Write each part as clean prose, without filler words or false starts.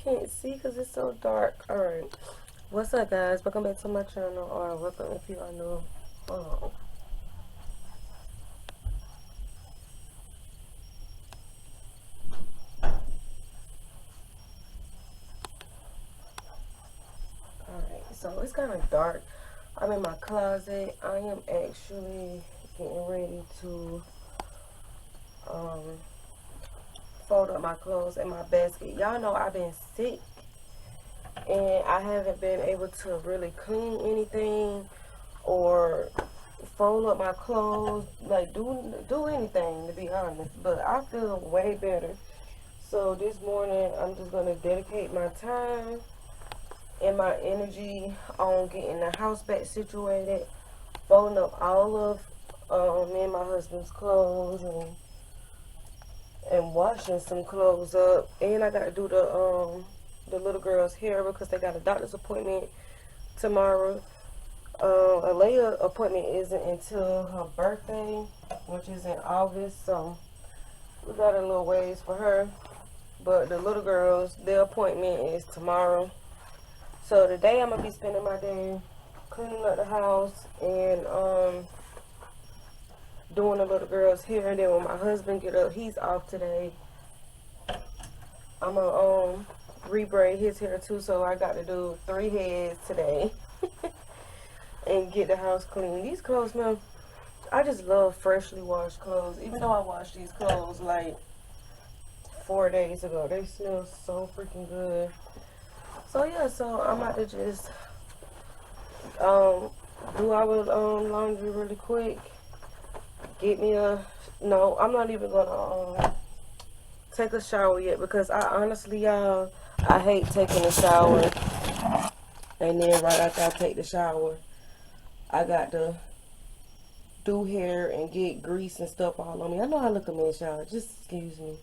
can't see because it's so dark. Alright. What's up, guys? Welcome back to my channel, or welcome if you are new. Hold on. Alright, so it's kind of dark. I'm in my closet. I am actually getting ready to fold up my clothes in my basket. Y'all know I've been sick and I haven't been able to really clean anything or fold up my clothes, like do anything, to be honest. But I feel way better. So this morning I'm just gonna dedicate my time and my energy on getting the house back situated, folding up all of me and my husband's clothes, and washing some clothes up. And I gotta do the little girl's hair because they got a doctor's appointment tomorrow. Alea's appointment isn't until her birthday, which is in August, so we got a little ways for her. But the little girls, their appointment is tomorrow. So today I'm gonna be spending my day cleaning up the house and doing the little girl's hair. And then when my husband get up, he's off today, I'm gonna rebraid his hair too. So I got to do 3 heads today. And get the house clean. These clothes smell, I just love freshly washed clothes. Even though I washed these clothes like 4 days ago, they smell so freaking good. So yeah, so I'm about to just do our laundry really quick. Get me a, no, I'm not even gonna take a shower yet because I honestly, y'all, I hate taking a shower and then right after I take the shower I got to do hair and get grease and stuff all on me. I know I look a mess, y'all. Just excuse me.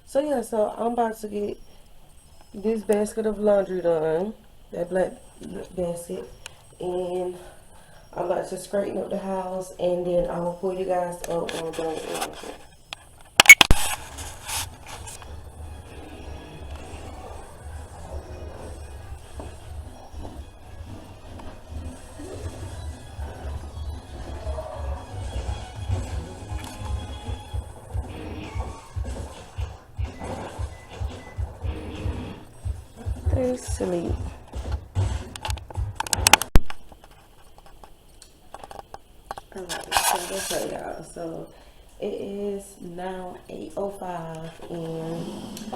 So yeah, so I'm about to get this basket of laundry done. That black basket. And I'm about to straighten up the house. And then I'll pull you guys up on the laundry. They're silly. Alright, so that's right, y'all. So it is now 8:05 and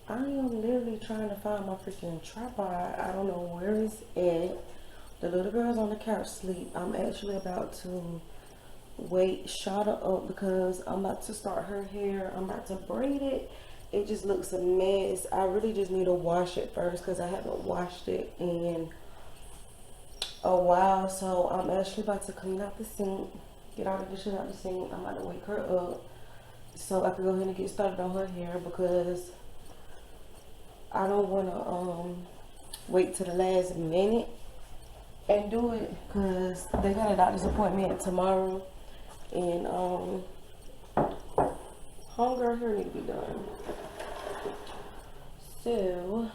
I am literally trying to find my freaking tripod. I don't know where it's at. The little girl's on the couch sleep. I'm actually about to wake Shada up because I'm about to start her hair. I'm about to braid it. It just looks a mess. I really just need to wash it first because I haven't washed it in a while. So I'm actually about to clean out the sink, get all the dishes out the sink. I'm about to wake her up so I can go ahead and get started on her hair because I don't want to wait till the last minute and do it because they got a doctor's appointment tomorrow and homegirl hair need to be done. So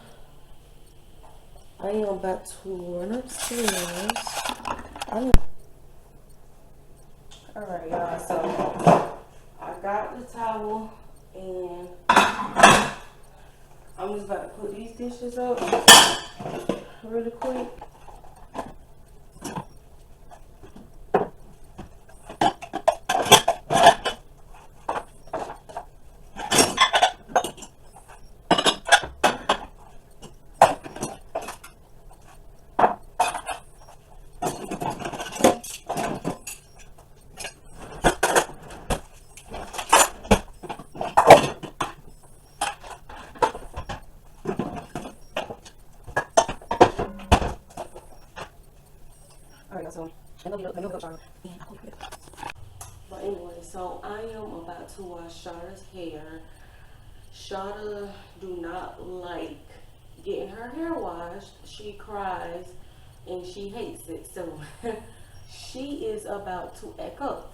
I am about to run upstairs. Alright, y'all, so I got the towel and I'm just about to put these dishes up really quick. Alright, so let me go shower. But anyway, so I am about to wash Shada's hair. Shada do not like getting her hair washed. She cries and she hates it. So she is about to act up.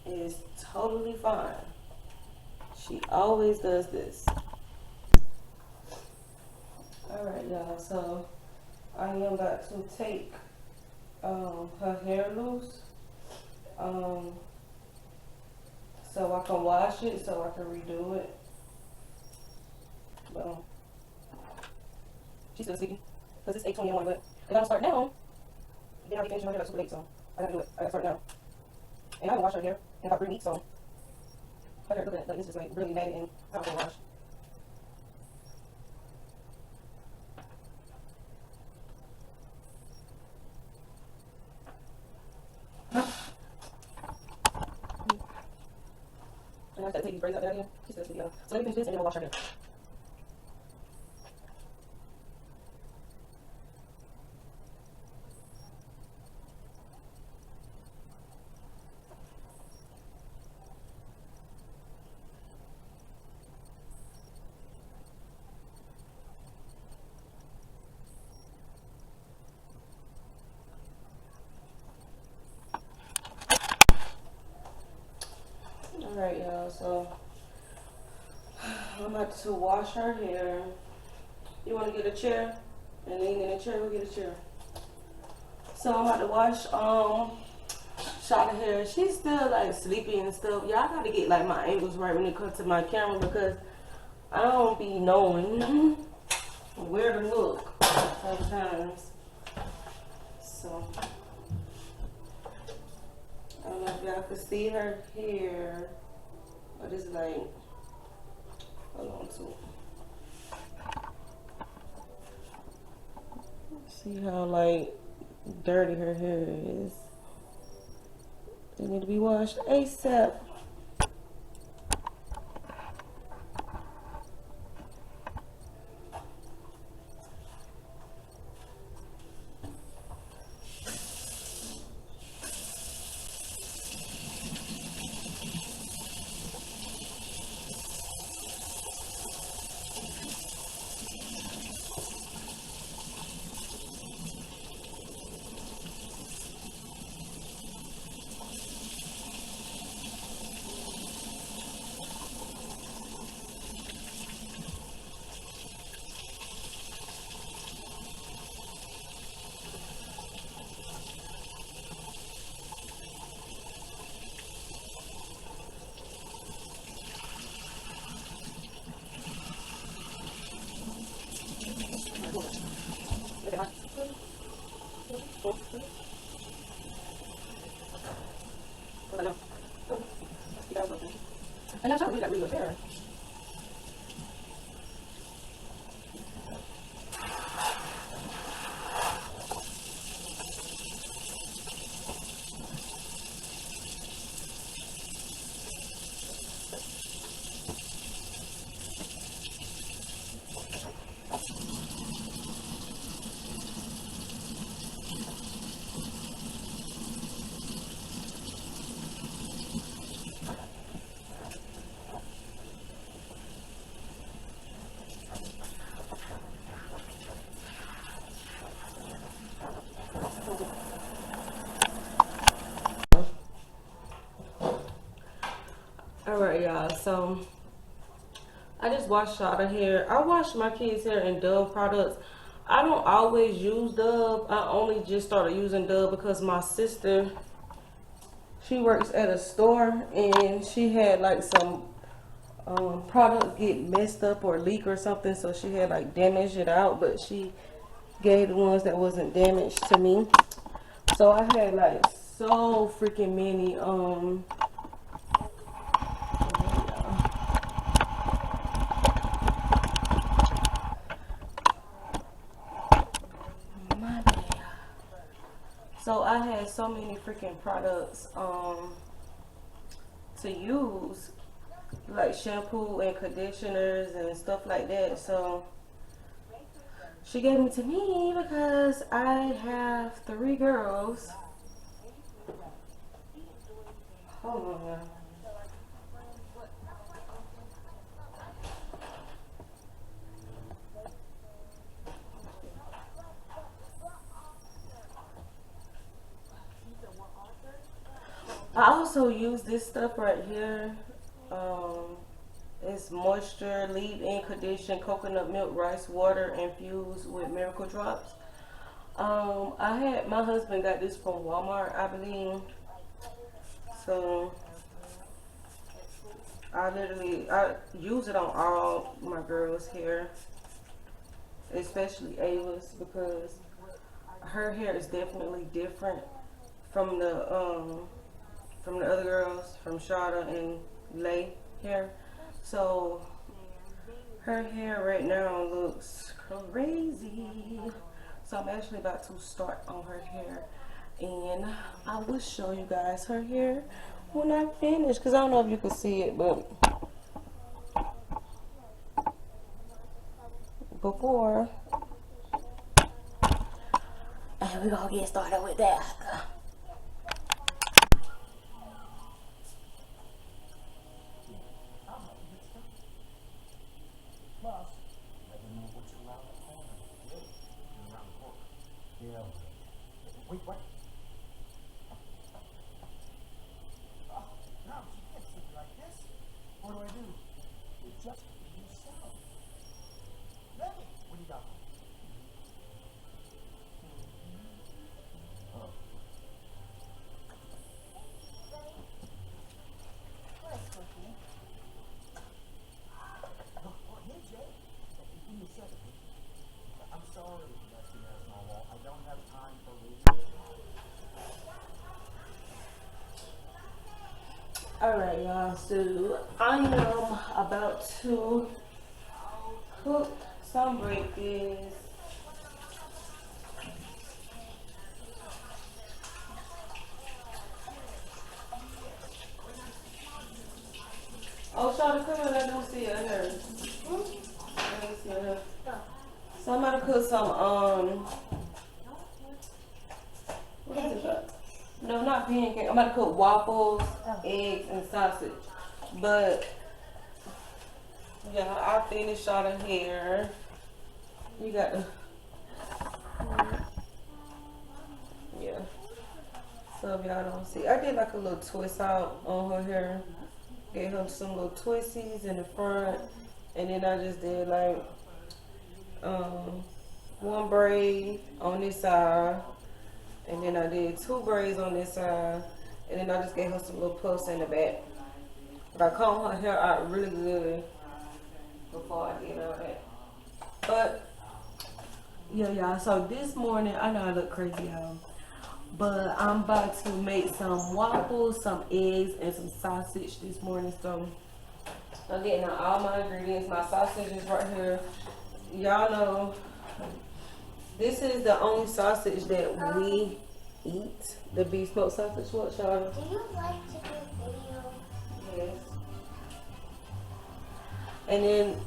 It's totally fine. She always does this. Alright, y'all, so I am about to take her hair loose so I can wash it, so I can redo it. But she's still sleeping because it's 8:21. But if I don't start now, then I'll be finishing my hair like super late. So I gotta do it. I gotta start now. And I haven't washed her hair in about 3 weeks, so her hair looking at like it's just like really matted and I don't want to wash. And I just gotta take these braids out there again. She's still sleeping. So let me finish this and then we'll wash her hair. Alright, y'all, so I'm about to wash her hair. You want to get a chair? And lean in a chair, we'll get a chair. So I'm about to wash Shawty hair. She's still like sleepy and stuff. Y'all gotta get like my angles right when it comes to my camera because I don't be knowing where to look sometimes. So I don't know if y'all can see her hair, but it's like, hold on to. See how like dirty her hair is. They need to be washed ASAP. And that's how we got really good hair. Alright, y'all, so I just washed Shawty hair. I wash my kids' hair in Dove products. I don't always use Dove. I only just started using Dove because my sister, she works at a store and she had like some products get messed up or leak or something, so she had like damaged it out, but she gave the ones that wasn't damaged to me. So I had like so freaking many so I had so many freaking products to use, like shampoo and conditioners and stuff like that. So she gave them to me because I have 3 girls. Hold on, y'all. I also use this stuff right here. It's moisture, leave-in condition, coconut milk, rice water infused with miracle drops. My husband got this from Walmart, I believe. So I use it on all my girls' hair, especially Ava's, because her hair is definitely different from the other girls, from Shada and Lay hair. So her hair right now looks crazy. So I'm actually about to start on her hair, and I will show you guys her hair when I finish, because I don't know if you can see it, but before, and we're gonna get started with that. Wait, what? No, she can't sit like this. What do I do? You just be yourself. Lenny, what do you got? Oh. Oh, hey, Jay. Give me a second. I'm sorry, Dusty Asmall. I don't have time for reading. Alright, y'all, so I am about to cook some breakfast. Oh, Shawty, come on, I don't see her here. I don't see her. So I'm about to cook some, what is it? No, not pancake. I'm about to cook waffles, eggs, and sausage. But yeah, I finished all the hair. You got the yeah. So if y'all don't see, I did like a little twist out on her hair. Gave her some little twisties in the front, and then I just did like one braid on this side. And then I did 2 braids on this side. And then I just gave her some little puffs in the back. But I combed her hair out really good before I did all that. But, yeah, y'all. So this morning, I know I look crazy, y'all. But I'm about to make some waffles, some eggs, and some sausage this morning. So I'm getting out all my ingredients. My sausage is right here. Y'all know this is the only sausage that we eat. The beef smoked sausage. What, y'all? Do you like to do video? Yes. And then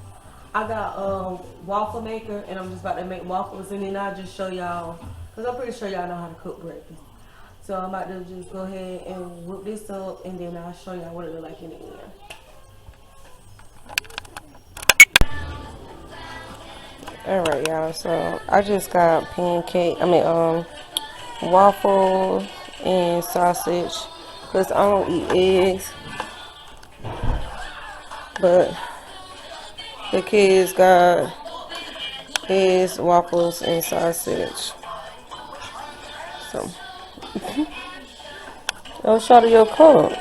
I got a waffle maker, and I'm just about to make waffles, and then I'll just show y'all, because I'm pretty sure y'all know how to cook breakfast. So I'm about to just go ahead and whip this up, and then I'll show y'all what it look like in the end. Alright, y'all, so I just got waffle and sausage, because I don't eat eggs, but the kids got eggs, waffles, and sausage. So, I'll show you your cup.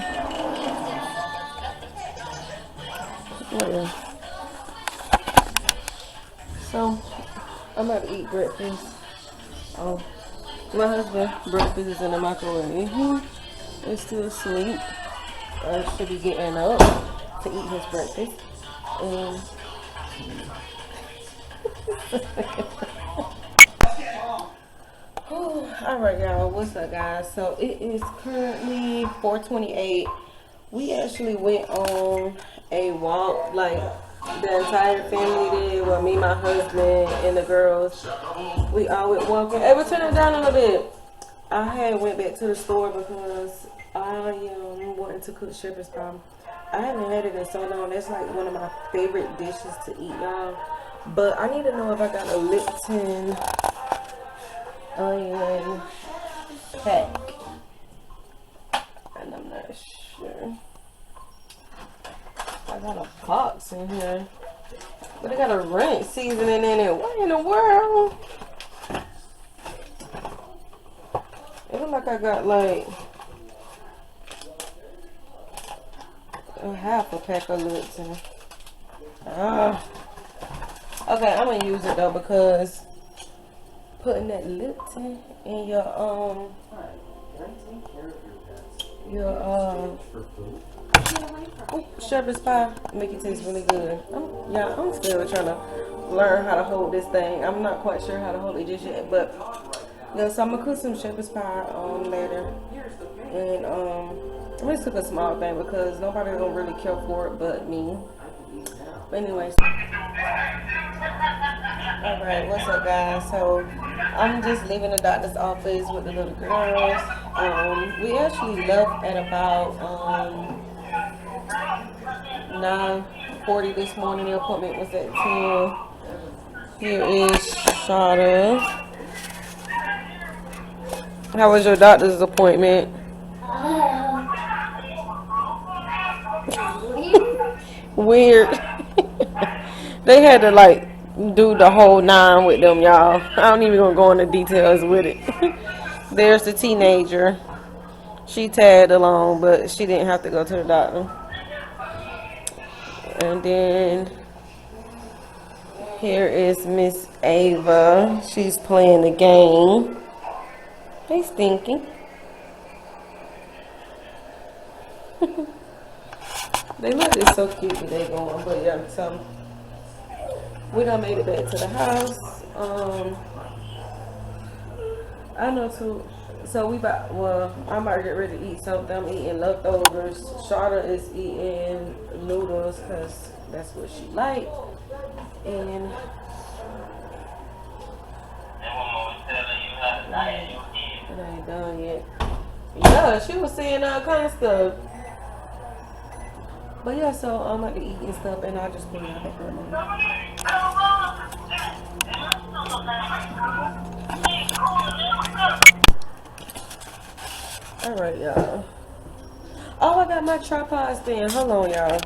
Yeah. So, I'm about to eat breakfast. Oh, my husband, breakfast is in the microwave. He's still asleep. I should be getting up to eat his breakfast. And alright, y'all, what's up, guys? So it is currently 4:28. We actually went on a walk, like the entire family did. Well, me, my husband, and the girls. We all went walking. Hey, we'll turn it down a little bit. I had went back to the store because I wanted to cook shepherd's pie. I haven't had it in so long. That's like one of my favorite dishes to eat, y'all. But I need to know if I got a Lipton onion pack. And I'm not sure. I got a box in here. But it got a ranch seasoning in it. What in the world? It look like I got like a half a pack of Lipton. Okay, I'm gonna use it though because putting that Lipton in your shepherd's pie make it taste really good. I'm still trying to learn how to hold this thing. I'm not quite sure how to hold it just yet, but yeah. So I'm gonna cook some shepherd's pie later, and I just took a small thing because nobody gonna really care for it but me. But anyways, all right, what's up, guys? So I'm just leaving the doctor's office with the little girls. We actually left at about 9:40 this morning. The appointment was at 10. Here is Shada. How was your doctor's appointment? Weird. They had to like do the whole 9 with them, y'all. I don't even gonna go into details with it. There's the teenager. She tagged along, but she didn't have to go to the doctor. And then here is Miss Ava. She's playing the game. They stinky. They look just so cute today going, but yeah, so we done made it back to the house. I know too. So I'm about to get ready to eat something. I'm eating leftovers. Shada is eating noodles because that's what she liked. And it ain't done yet. Yeah, she was saying all kind of stuff. But yeah, so I'm about to eat and stuff, and I'll just put it back on. Alright, y'all. Oh, I got my tripod stand. Hold on, y'all.